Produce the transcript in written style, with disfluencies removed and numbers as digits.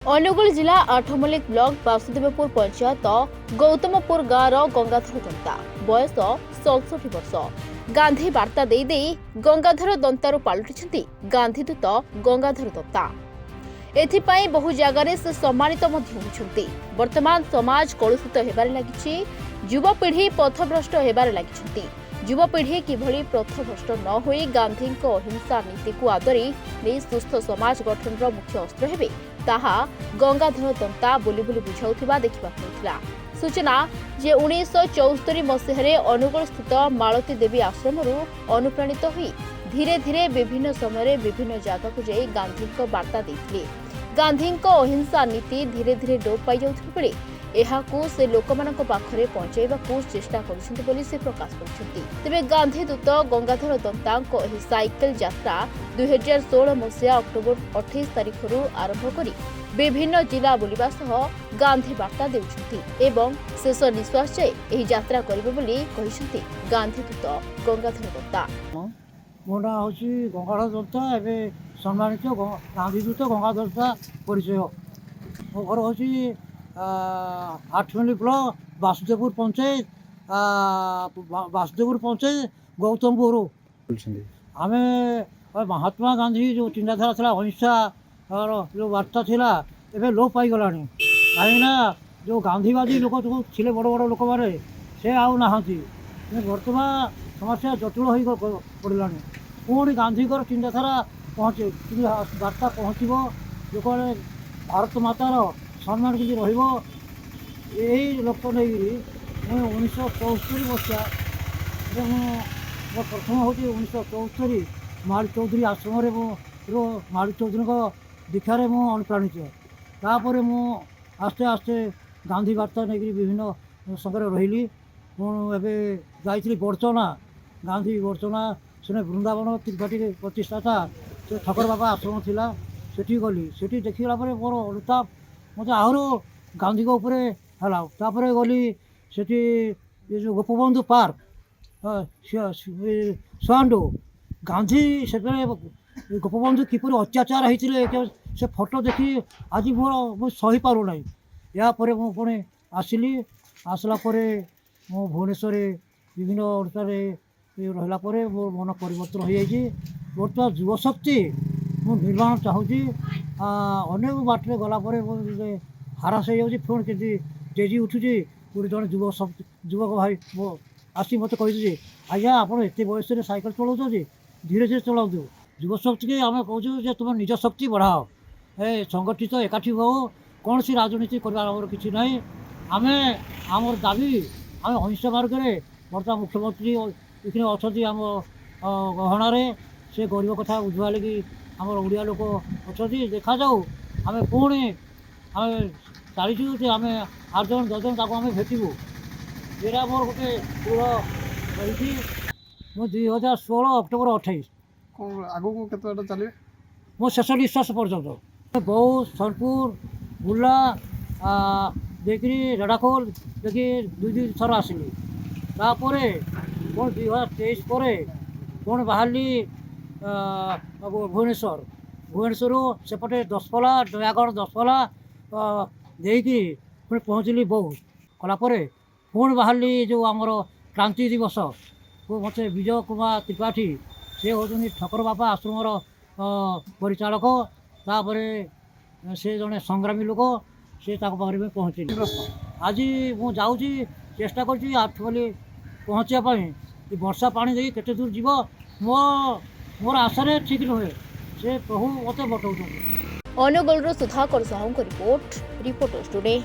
ଅନୁଗୁଳ ଜିଲ୍ଲା ଆଠମଲ୍ଲିକ ବ୍ଲକ ବାସୁଦେବପୁର ପଞ୍ଚାୟତ ଗୌତମପୁର ଗାଁର ଗଙ୍ଗାଧର ଦନ୍ତା ବୟସ 67 ବର୍ଷ। ଗାନ୍ଧୀ ବାର୍ତ୍ତା ଦେଇ ଦେଇ ଗଙ୍ଗାଧର ଦନ୍ତାରୁ ପାଲଟିଛନ୍ତି ଗାନ୍ଧୀଦୂତ ଗଙ୍ଗାଧର ଦତ୍ତା। ଏଥିପାଇଁ ବହୁ ଜାଗାରେ ସେ ସମ୍ମାନିତ ମଧ୍ୟ ହୋଇଛନ୍ତି। ବର୍ତ୍ତମାନ ସମାଜ କଳୁଷିତ ହେବାରେ ଲାଗିଛି, ଯୁବପିଢ଼ି ପଥଭ୍ରଷ୍ଟ ହେବାରେ ଲାଗିଛନ୍ତି। ଯୁବପିଢ଼ି କିଭଳି ପଥଭ୍ରଷ୍ଟ ନ ହୋଇ ଗାନ୍ଧୀଙ୍କ ଅହିଂସା ନୀତିକୁ ଆଦରି ନେଇ ସୁସ୍ଥ ସମାଜ ଗଠନର ମୁଖ୍ୟ ଅସ୍ତ୍ର ହେବେ, ତାହା ଗଙ୍ଗାଧର ଦନ୍ତା ବୋଲି ବୁଝାଉଥିବା ଦେଖିବାକୁ ମିଳିଥିଲା। ସୂଚନା ଯେ 1974 ମସିହାରେ ଅନୁଗୁଳସ୍ଥିତ ମାଳତୀ ଦେବୀ ଆଶ୍ରମରୁ ଅନୁପ୍ରାଣିତ ହୋଇ ଧୀରେ ଧୀରେ ବିଭିନ୍ନ ସମୟରେ ବିଭିନ୍ନ ଜାଗାକୁ ଯାଇ ଗାନ୍ଧୀଙ୍କ ବାର୍ତ୍ତା ଦେଇଥିଲେ। ଗାନ୍ଧୀଙ୍କ ଅହିଂସା ନୀତି ଧୀରେ ଧୀରେ ଲୋପ ପାଇଯାଉଥିବା ବେଳେ ଏହାକୁ ସେ ଲୋକମାନଙ୍କ ପାଖରେ ପହଞ୍ଚାଇବାକୁ ଚେଷ୍ଟା କରୁଛନ୍ତି ବୋଲି ସେ ପ୍ରକାଶ କରିଛନ୍ତି। ତେବେ ଗାନ୍ଧୀଦୂତ ଗଙ୍ଗାଧର ଦନ୍ତାଙ୍କ ଏହି ସାଇକେଲ ଯାତ୍ରା 2016 ମସିହା ଅକ୍ଟୋବର 28 ତାରିଖରୁ ଆରମ୍ଭ କରି ବିଭିନ୍ନ ଜିଲ୍ଲା ବୁଲିବା ସହ ଗାନ୍ଧୀ ବାର୍ତ୍ତା ଦେଉଛନ୍ତି ଏବଂ ଶେଷ ନିଶ୍ୱାସ ଯାଏ ଏହି ଯାତ୍ରା କରିବେ ବୋଲି କହିଛନ୍ତି ଗାନ୍ଧୀଦୂତ ଗଙ୍ଗାଧର ଦତ୍ତା। ମୋ ନାଁ ହେଉଛି ଗଙ୍ଗାଧର ଦତ୍ତା, ଏବେ ସମ୍ମାନିତ ଗାନ୍ଧୀଦୂତ ଗଙ୍ଗାଧର ଦତ୍ତା ପରିଚୟ। ମୋ ଘର ହେଉଛି ଆଠମଲ୍ଲିକ ବ୍ଲକ ବାସୁଦେବପୁର ପଞ୍ଚାୟତ ଗୌତମପୁର। ଆମେ ମହାତ୍ମା ଗାନ୍ଧୀ ଯେଉଁ ଚିନ୍ତାଧାରା ଥିଲା, ଅହିଂସାର ଯେଉଁ ବାର୍ତ୍ତା ଥିଲା, ଏବେ ଲୋପ ପାଇଗଲାଣି। କାହିଁକିନା ଯେଉଁ ଗାନ୍ଧୀବାଦୀ ଲୋକ ସବୁ ଥିଲେ, ବଡ଼ ବଡ଼ ଲୋକମାନେ, ସେ ଆଉ ନାହାନ୍ତି। ବର୍ତ୍ତମାନ ସମସ୍ୟା ଜଟିଳ ହୋଇ ପଡ଼ିଲାଣି। ପୁଣି ଗାନ୍ଧୀଙ୍କର ଚିନ୍ତାଧାରା ବାର୍ତ୍ତା ପହଞ୍ଚିବ, ଲୋକମାନେ ଭାରତ ମାତାର ସମ୍ମାନ କିଛି ରହିବ, ଏହି ଲକ୍ଷ୍ୟ ନେଇକରି ମୁଁ 1974 ମସିହା ମୋ ପ୍ରଥମ ହେଉଛି 1974 ମାଳି ଚୌଧୁରୀ ଆଶ୍ରମରେ ମାଳି ଚୌଧୁରୀଙ୍କ ଦୀକ୍ଷାରେ ମୁଁ ଅନୁପ୍ରାଣିତ। ତାପରେ ମୁଁ ଆସ୍ତେ ଆସ୍ତେ ଗାନ୍ଧୀ ବାର୍ତ୍ତା ନେଇକରି ବିଭିନ୍ନ ସଂଘରେ ରହିଲି। ମୁଁ ଏବେ ଯାଇଥିଲି ବର୍ଚ୍ଚନା, ଗାନ୍ଧୀ ବର୍ଚ୍ଚନା, ସେନେ ବୃନ୍ଦାବନ ତ୍ରିପାଠୀ ପ୍ରତିଷ୍ଠାତା ସେ ଠକର ବାବା ଆଶ୍ରମ ଥିଲା, ସେଠି ଗଲି। ସେଠି ଦେଖିଲା ପରେ ମୋର ଅନୁତାପ ମୋତେ ଆହୁରି ଗାନ୍ଧୀଙ୍କ ଉପରେ ହେଲା। ତାପରେ ଗଲି ସେଠି ଏ ଯେଉଁ ଗୋପବନ୍ଧୁ ପାର୍କ ସୁଆଣ୍ଡୋ, ଗାନ୍ଧୀ ସେତେବେଳେ ଗୋପବନ୍ଧୁ କିପରି ଅତ୍ୟାଚାର ହେଇଥିଲେ ସେ ଫଟୋ ଦେଖି ଆଜି ମୁଁ ସହିପାରୁନାହିଁ। ଏହାପରେ ମୁଁ ପୁଣି ଆସିଲା ପରେ ମୁଁ ଭୁବନେଶ୍ୱରରେ ବିଭିନ୍ନ ଓଡ଼ିଶାରେ ରହିଲା ପରେ ମୋ ମନ ପରିବର୍ତ୍ତନ ହୋଇଯାଇଛି। ବର୍ତ୍ତମାନ ଯୁବଶକ୍ତି ମୁଁ ନିର୍ମାଣ ଚାହୁଁଛି। ଅନେକ ବାଟରେ ଗଲା ପରେ ମୁଁ ହାରାସ ହେଇଯାଉଛି, ପୁଣି କେମିତି ତେଜି ଉଠୁଛି। ଗୋଟେ ଜଣେ ଯୁବକ ଭାଇ ଆସି ମୋତେ କହିଛି, ଆଜ୍ଞା ଆପଣ ଏତେ ବୟସରେ ସାଇକେଲ ଚଳାଉଛନ୍ତି, ଧୀରେ ଧୀରେ ଚଳାନ୍ତୁ। ଯୁବଶକ୍ତିକି ଆମେ କହୁଛୁ ଯେ ତୁମେ ନିଜ ଶକ୍ତି ବଢ଼ାଅ, ସଂଗଠିତ ଏକାଠି ହୁଅ। କୌଣସି ରାଜନୀତି କରିବାର ଆମର କିଛି ନାହିଁ। ଆମର ଦାବି, ଆମେ ଅହିଂସା ମାର୍ଗରେ। ବର୍ତ୍ତମାନ ମୁଖ୍ୟମନ୍ତ୍ରୀ ଏখানে ଅଛନ୍ତି ଆମ ଗହଣାରେ, ସେ ଗରିବ କଥା ବୁଝିବା ଲାଗି ଆମର ଓଡ଼ିଆ ଲୋକ ଅଛନ୍ତି। ଦେଖାଯାଉ, ଆମେ ଚାଲିଛୁ ଯେ ଆମେ 8 ଜଣ 10 ଜଣ ତାକୁ ଆମେ ଭେଟିବୁ। ଏଇଟା ମୋର ଗୋଟେ ଦୃଢ଼ ରହିଛି। ମୁଁ 2016 ଅକ୍ଟୋବର 28 ଆଗକୁ କେତେ ବାଟ ଚାଲିବେ? ମୋ ଶେଷ ନିଶ୍ୱାସ ପର୍ଯ୍ୟନ୍ତ। ବୌଦ୍ଧ, ସୋନପୁର, ବୁର୍ଲା ଦେଇକରି ରେଢ଼ାଖୋଲ ଦେଖି 2 ଥର ଆସିଲି। ତାପରେ ପୁଣି 2023 ପରେ ପୁଣି ବାହାରିଲି ଭୁବନେଶ୍ୱରରୁ ସେପଟେ ଦଶପଲ୍ଲା, ନୟାଗଡ଼ ଦଶପଲ୍ଲା ଦେଇକି ପୁଣି ପହଞ୍ଚିଲି ବୌଦ୍ଧ। କଲାପରେ ପୁଣି ବାହାରିଲି ଯେଉଁ ଆମର କ୍ରାନ୍ତି ଦିବସ, ମୋତେ ବିଜୟ କୁମାର ତ୍ରିପାଠୀ, ସେ ହେଉଛନ୍ତି ଠକର ବାପା ଆଶ୍ରମର ପରିଚାଳକ। ତାପରେ ସେ ଜଣେ ସଂଗ୍ରାମୀ ଲୋକ, ସେ ତାଙ୍କ ପାଖରେ ବି ପହଞ୍ଚିଲି। ଆଜି ମୁଁ ଯାଉଛି, ଚେଷ୍ଟା କରୁଛି ଆଠମଲ୍ଲିକ ପହଞ୍ଚିବା ପାଇଁ। ଏ ବର୍ଷା ପାଣି ଦେଇ କେତେ ଦୂର ଯିବ ମୋର ଆଶାରେ ଠିକ୍ ନୁହେଁ, ସେ ପ୍ରଭୁ ମୋତେ ବତାଉଛନ୍ତି। ଅନୁଗୁଳରୁ ସୁଧାକର ସାହୁଙ୍କ ରିପୋର୍ଟର୍ସ ଟୁଡେ।